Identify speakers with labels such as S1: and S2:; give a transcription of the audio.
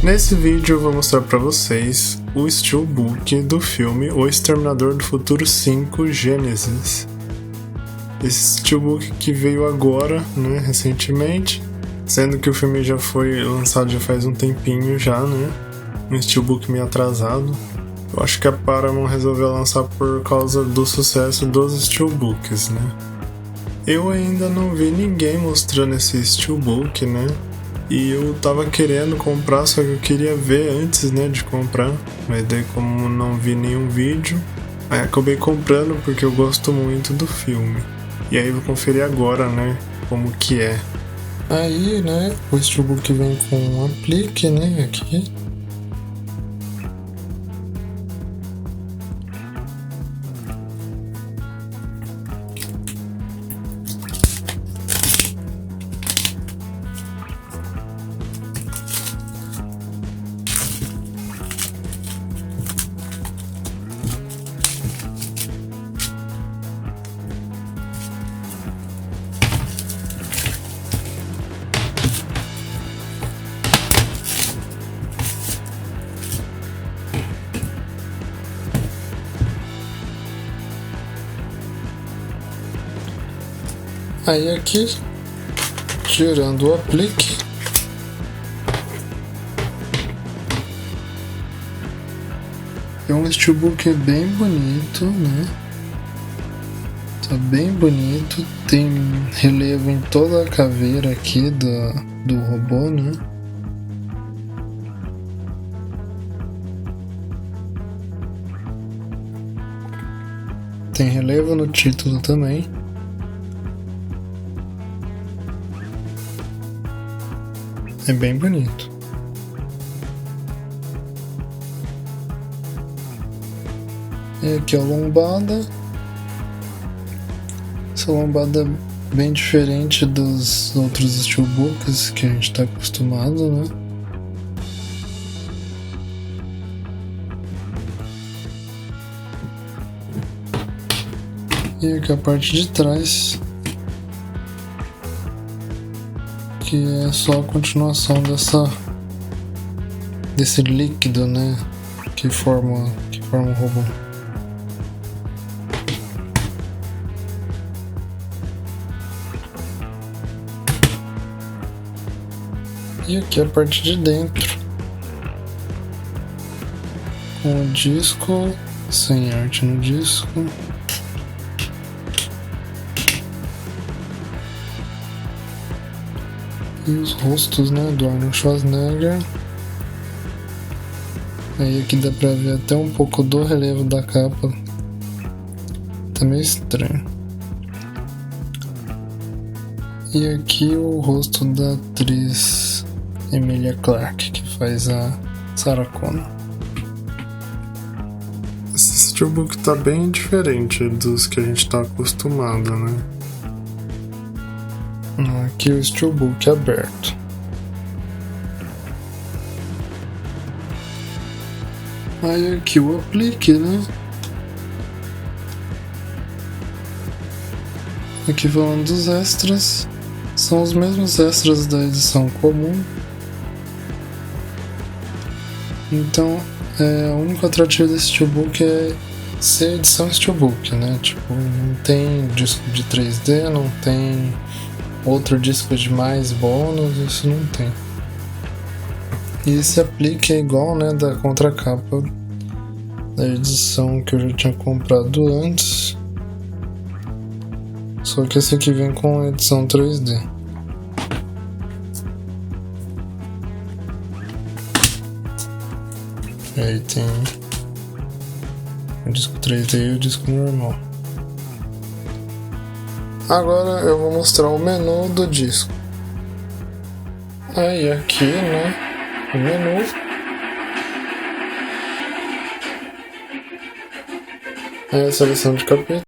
S1: Nesse vídeo eu vou mostrar para vocês o Steelbook do filme O Exterminador do Futuro 5 Genesis. Esse Steelbook que veio agora, recentemente, sendo que o filme já foi lançado já faz um tempinho já, um Steelbook meio atrasado. Eu acho que a Paramount resolveu lançar por causa do sucesso dos Steelbooks, Eu ainda não vi ninguém mostrando esse Steelbook, E eu tava querendo comprar, só que eu queria ver antes, de comprar. Mas daí, como não vi nenhum vídeo, aí acabei comprando porque eu gosto muito do filme. E aí eu vou conferir agora, como que é. Aí, o Steelbook vem com um aplique, aqui. Aí aqui, tirando o aplique, é um Steelbook bem bonito, Tá bem bonito, tem relevo em toda a caveira aqui do robô, Tem relevo no título também. É bem bonito. E aqui a lombada. Essa lombada é bem diferente dos outros Steelbooks que a gente está acostumado, E aqui a parte de trás, que é só a continuação desse líquido, que forma o robô. E aqui a parte de dentro, com o disco, sem arte no disco. E os rostos, do Arnold Schwarzenegger. Aí aqui dá pra ver até um pouco do relevo da capa. Tá meio estranho. E aqui o rosto da atriz Emilia Clarke, que faz a Sarah Connor. Esse Steelbook tá bem diferente dos que a gente tá acostumado, Aqui o Steelbook aberto. Aí aqui o aplique, Aqui falando dos extras, são os mesmos extras da edição comum. Então, o único atrativo desse Steelbook é ser edição Steelbook, Tipo, não tem disco de 3D, não tem outro disco de mais bônus, isso não tem. E esse aplique é igual, da contracapa da edição que eu já tinha comprado antes. Só que esse aqui vem com a edição 3D. E aí tem o disco 3D e o disco normal. Agora eu vou mostrar o menu do disco. Aí aqui, o menu. Aí a seleção de capítulos.